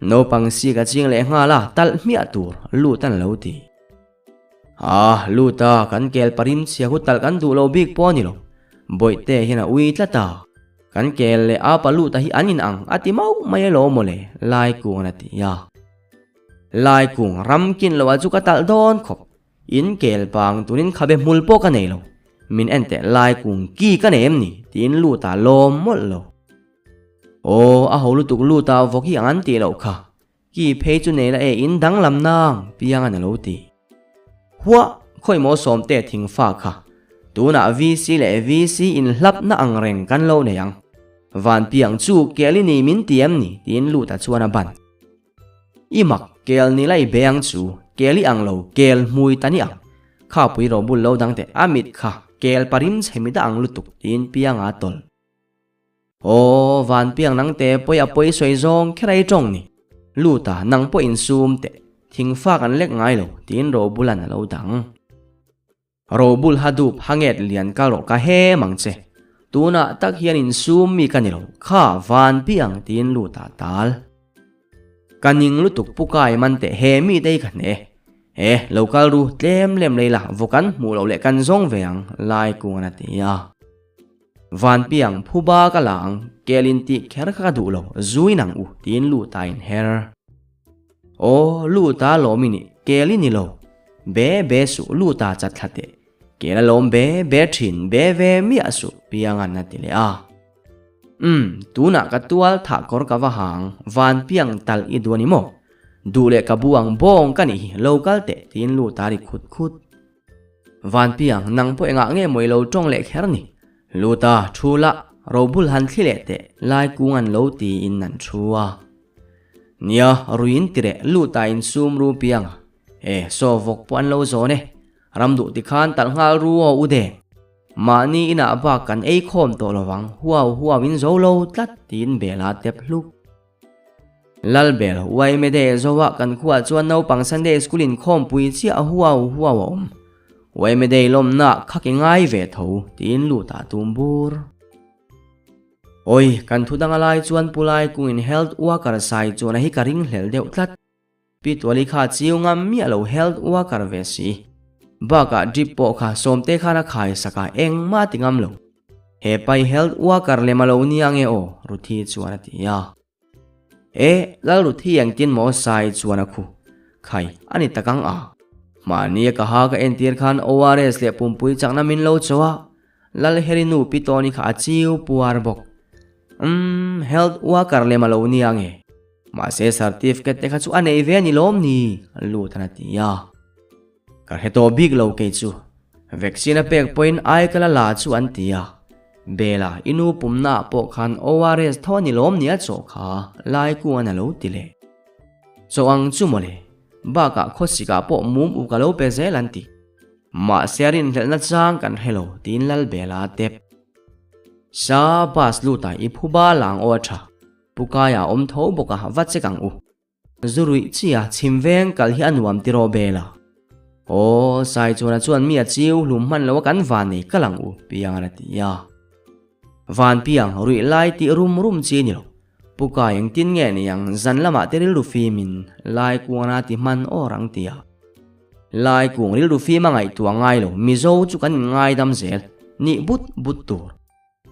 no pang si ka ching le nga la tal mia tur lu tan lo ti lu ta kan kel parim chia khu tal kan du lo big po ni lo boi te hina ui tlata kan kel le a palu ta hi anin ang ati mau mai lo mo le lai ku na ti ya lai kung ram kin lo chu ka tal don khop in kel pang tunin khabe mulpo ka nei lo min ente lai kung ki ka nem ni tin lu ta lom mol lo a ho lu tuk lu ta voki an ti lo kha ki phei chu nei la in dang lam nang piang an lo ti huwa khoi mo som te thing fa kha tuna vc le vc in hlap na ang reng kan lo ne yang van piang chu keli ni min tiam ni tin lu ta chuan a ban imak kel ni lai beng chu keli ang lo kel mui tani ang kha pui ro bul lo dang te amit kha kel parim chhemida ang lutuk tin piang a tol van piang nang te poi soi zong kherai tong ni luta nang po in sum te thing fa kan lek ngai lo tin ro bulan lo dang ro bul hadup hanget lian ka ro ka he mang che tuna tak hian in sum mi kanilo kha van piang tin luta tal kaning lutuk pukai man te he mi dei kan local ru tlem lem leila vokan mu lo le kan zong veang lai ku na tia van piang phuba ka lang kelin ti kher kha du lo zui nang u tin lu ta in her lu ta lo mi ni kelin ni lo be su lu ta chat thate kela lom be thin be ve mi asu piang an na ti le tuna ka tual tha kor ka wa hang van piang tal i duani mo dule ka buang bong kani local te tin lu tari khut van piang nang po enga nge moi lo tong le kher ni lu ta thula robul han thile te lai kungan lo ti in nan thua nia ruin tire lu ta in sum ru piang so vok pon lo zo ne ramdu ti khan tal ngal ru o ude mani ina ba kan khom to lawang huwa win zo lo tlat tin bela tep luk lal bel wai me de zowa kan khuwa chuan no pang Sunday school in khom pui chi a huwa om wai me de lom na khaki ngai ve tho tin lu ta tumbur oi kan thu dang alai chuan pulai ku in health worker sai chuan hi karing hlel deuh tlat pi toli kha chiungam mi alo health worker ve si baka dripo kha somte khana khai saka eng ma tingam lo he pai health worker le malo niang ruthi chuan tia lal ruthi ang tin mo sai chuan khu khai ani takang mani ka ha ka entir khan ORS le pumpui changna min lo chowa lal herinu pitoni kha chiu puar bok health worker le malo niang ma se certificate te kha chu anei ve ni lom ni lu thana tia ka heto big lo ke chu vaccine pek point ai kala la chu an tia bela inu pumna po khan ORS thoni lom nia cho kha lai ku an lo tile so ang chu mole ba ka khosika po mum u ka lo pe zelanti ma serin helna chang kan hello tin lal bela tep sa bas lu ta i phuba lang o tha pukaya om tho boka wache kang u zurui chia chimveng kal hi anuam tiro bela sai chuan chuan mi a chiu lum man lo kan van nei kalang u piang ra tia van piang rui lai ti rum chi ni lo puka yang tin nge ni yang zan lama teril ru fi min lai kuana ti man orang tia lai kung ril ru fi ma ngai tua ngai lo mi zo chu kan ngai dam zel ni but tur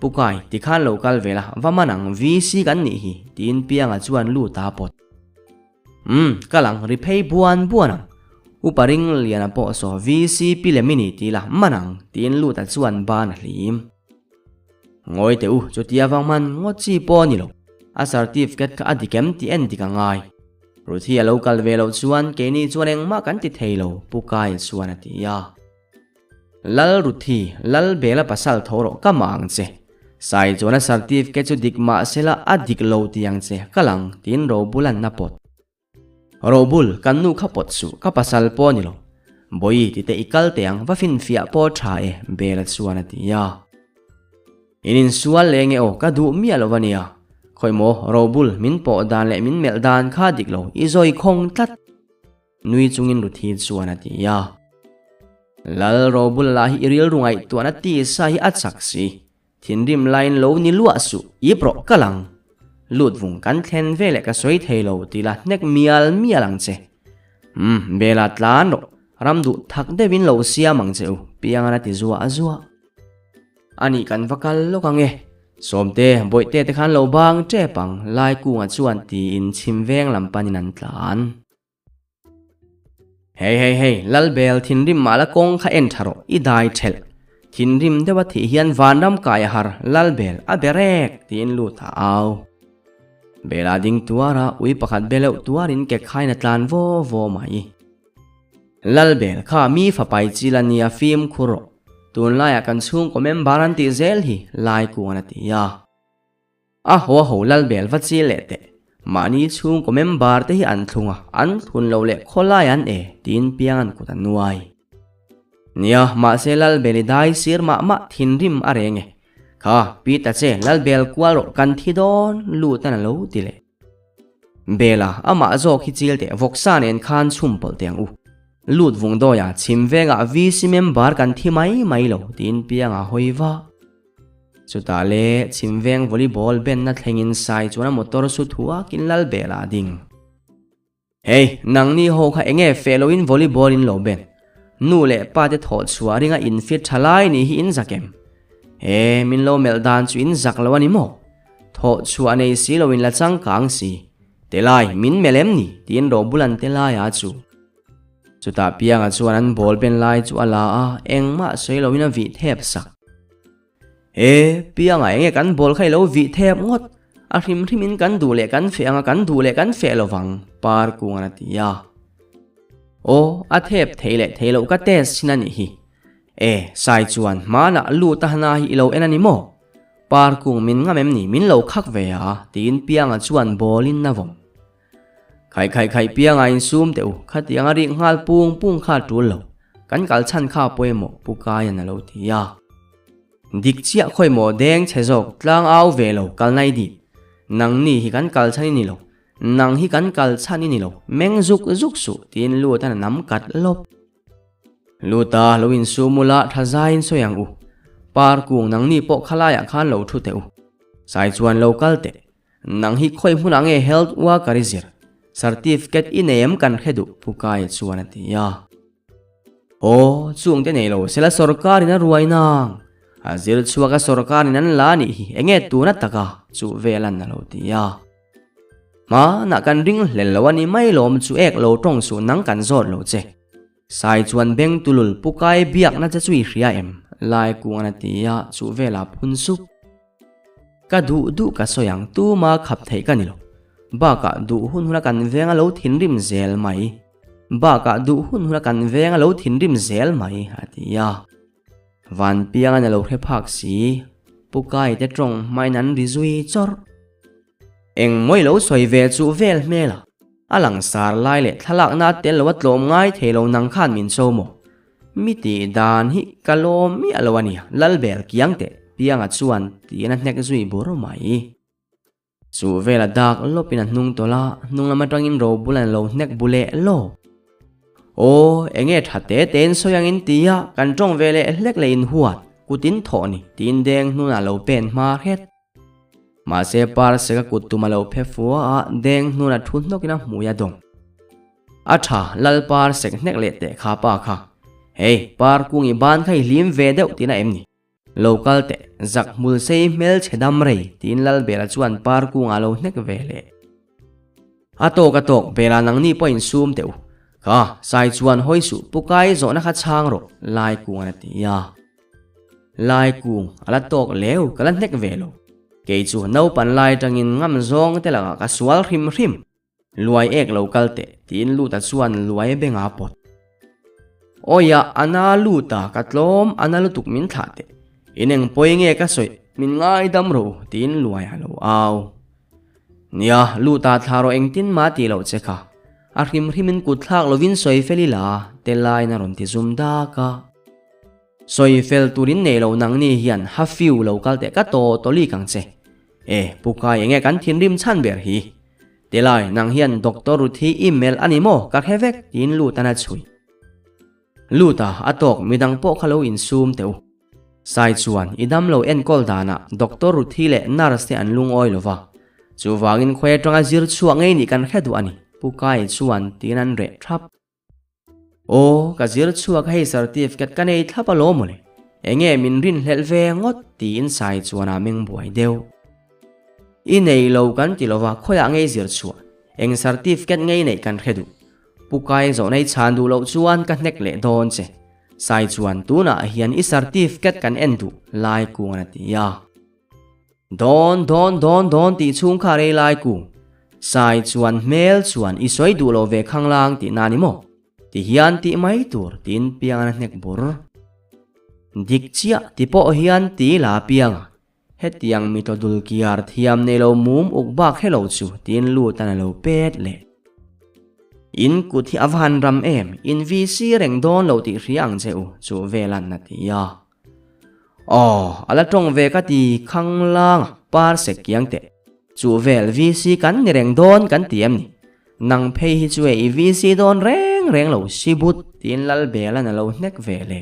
pukai ti khan local vela wamanang vc kan ni hi tin piang a chuan lu ta pot kalang repay buan uparing liana po so vc pile mini ti la manang tin lu ta chuan ban hlim ngoi te chu tia wang man ngo chi po ni lo a certificate ka adikem ti en di ka ngai ruthi a local velo chuan ke ni chuan engma kan ti theilo pukai chuan atia lal ruthi lal bela pasal thoro ka mang che sai chuan a certificate chu dikma sela adik lo tiang che kalang tin ro bulan na pot robul kan nu kha pot su ka pasal po ni lo boi ti te ikal teang va fin fia po tha e bela chuan atia inin sual lenge o ka du mi alovania khoi mo robul min po dan le min mel dan kha diklo izoi khong tat nui chungin ruthi chuan atia lal robul la hi iril rungai tuana ti sa hi achak si thinrim line lo ni lua su i pro kalang lut vung kan thlen vele ka soi theilo tila nek mialang che bela tlan ro ramdu thak devin lo sia mang cheu piangana ti zuwa azwa ani kan vakal lokange somte boite te khan lo bang che pang lai ku nga chuan ti in chimveng lampanin an tlan hey lalbel thinrim mala kong kha en tharo i dai thel thinrim dewa thi hian vanram kai har lalbel a berek tin lu tha au bela ding tuara ui pakhat beleu tuarin ke khaina tlan vo mai lalbel kha mi fa pai chilania film khuro tun laya kan chung ko membaran ti zel hi lai ku ana ti ya a ho lalbel va chi le te mani chung ko membar te hi an thunga an thun lo le kholai an e tin piangan ku ta nuai nia ma se lalbel dai sir ma thinrim arenge kha pi ta che lalbel kwal ro kan thi don lu tan lo ti le bela ama zo khi chil te voksan en khan chum pol teng u lut vung do ya chimvenga vc member kan thi mai lo tin pianga hoiwa chuta le chimveng volleyball ben na thlengin sai chuna motor su thua kin lal bela ding hey nang ni ho kha enge fellow in volleyball in lo ben nu le pa te tho chua ringa in fit thalai ni hi in zakem min lo meldan chu in zak lo ani mo tho chua nei si lo in la chang kang si telai min melem ni tin ro bulan telai a chu chuta pianga chuan an ball pen lai chu ala a engma seilo in a vi thep sak pianga enge kan ball khai lo vi thep ngot a hrim in kan du le kan fe anga kan du le kan fe lovang par ku ngana tia a thep theilo ka test sinani hi sai chuan mana lu ta na hi lo enani mo par ku min ngamem ni min lo khak ve a tin pianga chuan ball in na vom khai pianga in sum teu khatianga ri ngal pung kha tul lo kan kal chan kha poemo pukai na lo thia dik chia khoi mo deng chezok tlang au ve lo kal nai di nang ni hi kan kal chani ni lo nang hi kan kal chani ni lo meng zuk su tin lu ta nam kat lop lu ta lo in sumula thazain soyang u par kung nang ni po khalaya khan lo thu teu sai chuan local te nang hi khoi hunang e health wa karizir certificate inem kan khedu pukai chuan atia chung te nei lo sela sarkar ina ruainang azil chuaka sarkar in an la ni hi enge tuna taka chu velan na lo tia ma na kan ring hlel lo ani mai lom chu ek lo tong su nang kan zot lo che sai chuan beng tulul pukai biak na cha chui hria em lai ku ana tia chu vela phun sup ka du ka soyang tu ma khap thei ka ni lo ba ka du hun kan venga lo thinrim zel mai ba ka du hun kan venga lo thinrim zel mai hatia van pianga na lo khe phak si pukai te trong mai nan rizui chor eng moi lo soi ve chu vel mela alang sar lai le thalak na tel lo tlom ngai thelo nang khan min so mo mi ti dan hi kalom mi alwani lalbel kiang te pianga chuan ti na nek zui bor mai chu vela dak lopina nung tola nung lama tangin ro bulan lo nek bule lo enge thate ten soyang in tia kan tong vele hlek le in huat kutin thoni tin deng nuna lo pen ma het ma se par se ka kutuma lo phe fuwa a deng nuna thun nokina muya dong atha lal par sek nek le te kha pa kha par kungi ban khai lim ve deuh tina emni local te zak mul sei mel chedam rei tin lal bela chuan par kunga lo nek vele atok bela nang ni point sum teu kha sai chuan hoisu pukai zo na kha chang ro lai kunga tia lai kung ala tok leu kala nek velo ke chu no pan lai tangin ngam zong te la ka sual hrim hrim luai ek local te tin lu ta chuan luai benga pot oya ana lu ta katlom ana lu tuk min tha te ineng poinge ka soi min ngai dam ro tin luai halo aw nia lu ta tharo eng tin ma ti lo che kha a hrim hrimin kut thak lovin soi felila te lai na ron ti zum da ka soi fel turin ne lo nang ni hian ha fiu local te ka to li kang che pukai enge kan thin rim chan ber hi te lai nang hian doctor ruthi email animo ka hevek tin lu ta na chui lu ta atok midang po khalo in sum teu sai chuan idam lo en kol dana doctor ruthi le nurse te an lung oi lova chu wangin khwe tanga zir chuang ngei ni kan hedu ani pukai chuan tinan re thap o ka zir chuak hei certificate kan ei thapalo mole enge min rin hlel ve ngot tin sai chuana meng buai deu inei lo kan tilova khoya ngei zir chuak eng certificate ngei nei kan hedu pukai zo nei chan du lo chuan ka nek le don che sai chuan tuna hian I certificate kan endu lai ku na tia don ti chung kha re lai ku sai chuan mel chuan I soi du lo ve khang lang ti nani mo ti hian ti mai tur tin piang na nek bur dik chia ti po hian ti la piang hetiang mi to dul kiar thiam ne lo mum uk bak hello chu tin lu tan lo pet le in ku thi avhan ram em in vc reng don lo ti riang cheu chu velan na tia ala tong ve ka ti khang lang par se kiang te chu vel vc kan ni reng don kan tiam ni nang phei hi chu e vc don reng lo sibut tin lal bela na lo nek vele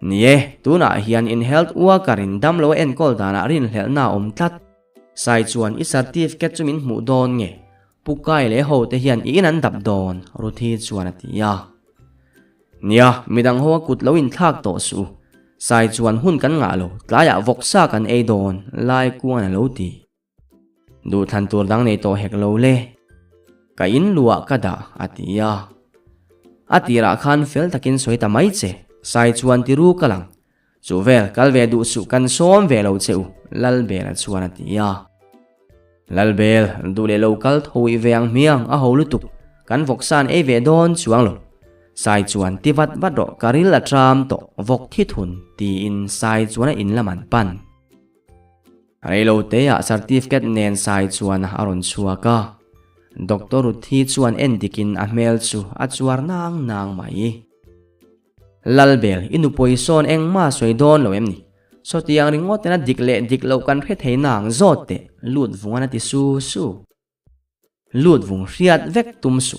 nie tuna hian in health worker in dam lo en kol dana rin hlel na tat sai chuan I certificate chu min mu don nge pukai le ho te hian in an dap don ruthi chuan atia nia midang ho kut lo in thak to su sai chuan hun kan nga lo tlaya voksa kan ei don lai kuan lo ti du than tur dang nei to hek lo le ka in luwa kada atia atira khan fel takin soita mai che sai chuan ti ru kalang chu vel kalve du su kan som ve lo cheu lal bela chuan atia lalbel du le local thui veang miang a holu tuk kan voksan e ve don chuang lo sai chuan ti vat ro karil la tram to vok thi thun ti in sai chuan in laman pan reilo te ya certificate nen sai chuan aron chuaka doctor thi chuan endikin a mel chu a chuar nang mai lalbel inu poison eng ma soi don lo emni so tiang ringot na dik lo kan phe thei nang zote lut vungana ti su lut vung riat vek tum su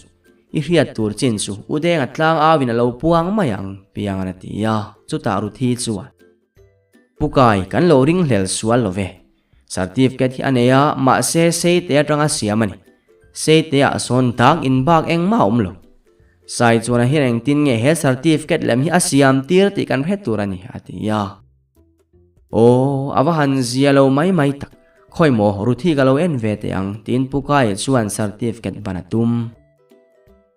I riat tur chin su udeng atlang awin lo puang mayang piang na tia chu ta ru thi chuan pukai kan lo ring hlel sual lo ve certificate hi aneya ma se te atanga siamani se te a son tang in bak eng ma lo sai chuan hi reng tin nge he certificate lem hi asiam tir ti kan phe turani atia avahan zia lo mai tak khoi mo ruthi galo en ve te ang tin pukai chuan certificate banatum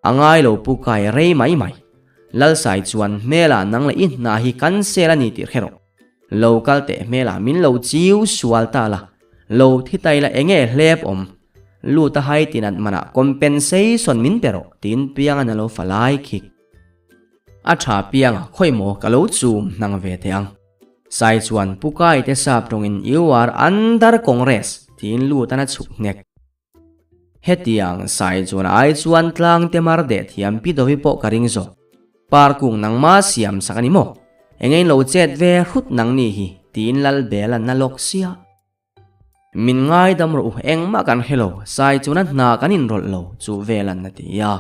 angai lo pukai rei mai lal sai chuan mela nang la in na hi kan sela ni tir hero local te mela min lo chiu sual ta la lo thi tai la enge hlep lu ta hai tinat mana compensation min pero tin piang an lo falai khik a tha piang khoi mo kalo chum nang ve te ang sai chuan pukai te sap tongin you are under congress tin lu tana chuk nek hetiang sai chuan ai chuan tlang te mar de thiam pi do hi po karing zo par kung nang ma siam sakani mo engei lo chet ve hut nang ni hi tin lal bela na lok sia min ngai dam ro eng ma kan hello sai chuan na kan in rol lo chu velan na ti ya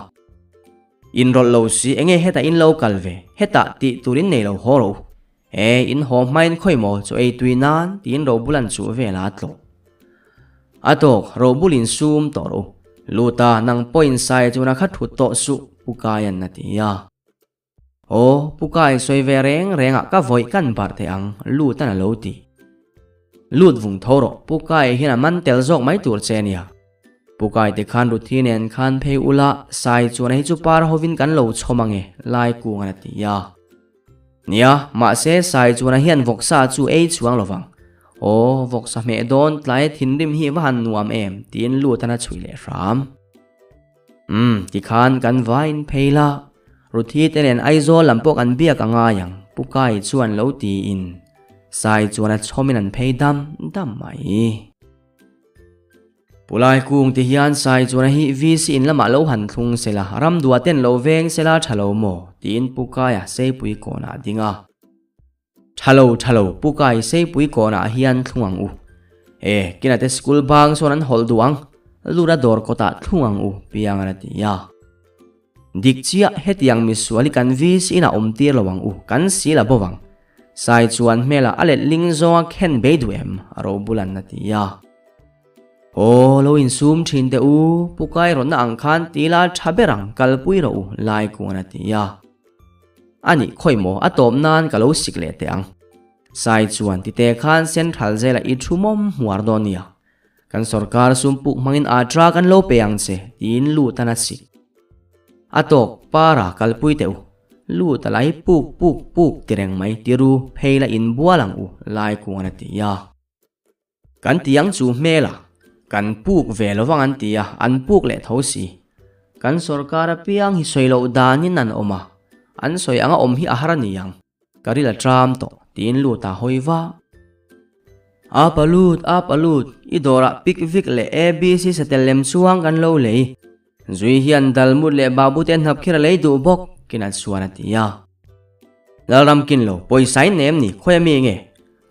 in rol lo si engei heta in lo kalve heta ti turin nei lo horo in hom main khoi mo chu ei tuinan tin ro bulan chu vela tlo atok ro bulin sum to ro luta nang point sai chuna kha thut to su pukayan na ti ya pukai soi ve renga ka voi kan bar the ang luta na lo ti lut vung thoro pukai hina man tel jok mai tur chenia pukai te khan rutin en khan phei ula sai chuna hi chu par hovin kan lo chomange lai ku ngana ti ya nia ma se sai chuna hian voksa chu ei chuang lovang ô vok sa mẹ don tlai thin rim hi van nuam em tin lu tana chui le ram ti khan kan vain pheila ruthi tenen aizo lampok an bia ka nga yang pukai chuan lo ti in sai chuan a chomin an phei dam mai pulai kung ti hian sai chuan hi vc in lama lo han thlung sela ram dua ten lo veng sela thalo mo tin pukai a sei pui kona dinga thalo pukai sei pui kona hian thlungang u kinate school bang son an hol duang lura dor kota thlungang u piangana tia dikchia hetiang misuali kan vc ina omtir lowang u kan sila bowang sai chuan mela alet lingzonga khen beiduem aro bulan na tia lo in sum thin te u pukai ron na angkhan tila thaberang kalpui ro u lai kuana tia ani khoimo atom nan kalo sikle te ang sai chuan ti te khan central zela I thumom muardonia kan sarkar sumpuk mangin atra kan lo peang che tin lu tana sik atok para kalpui te u lu talai puk tireng mai tiru pheila in bualang u lai kuana tia kan tiang chu mela kan puk velowang an tia an puk le thosi kan sarkara piang hi soilo danin an oma an soi anga om hi aharaniang karila tram to tin lu ta hoiwa apalut idora pikvik le abc satelem chuang kan lo le zui hian dalmut le babu ten hap khira le du bok kina chuana tia dalram kin lo poisai nem ni khoyami nge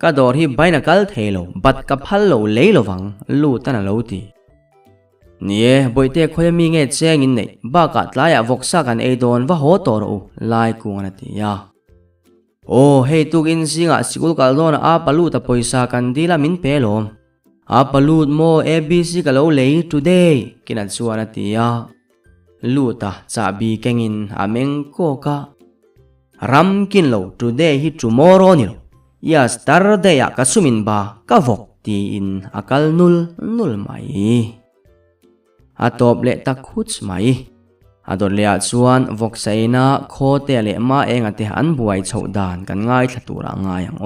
ka dor hi baina kal thelo bat ka phal lo leilowang lu tana lo ti nie boite khoyami nge cheng in nei ba ka tlaya voksa kan eidon wa ho tor u lai kungana tia hei tuk in singa sikul kaldona apalut a poisa kan dila min pelom apalut mo abc ka lo lei today kina chuana tia luta chabi kengin ameng ko ka ram kin lo today hi tomorrow ni lo yesterday ya kasumin ba ka vok ti in akal nul mai atop le takhuts mai ador le chuan vok saina khote le ma enga te an buai chhodan kan ngai thlatura nga yang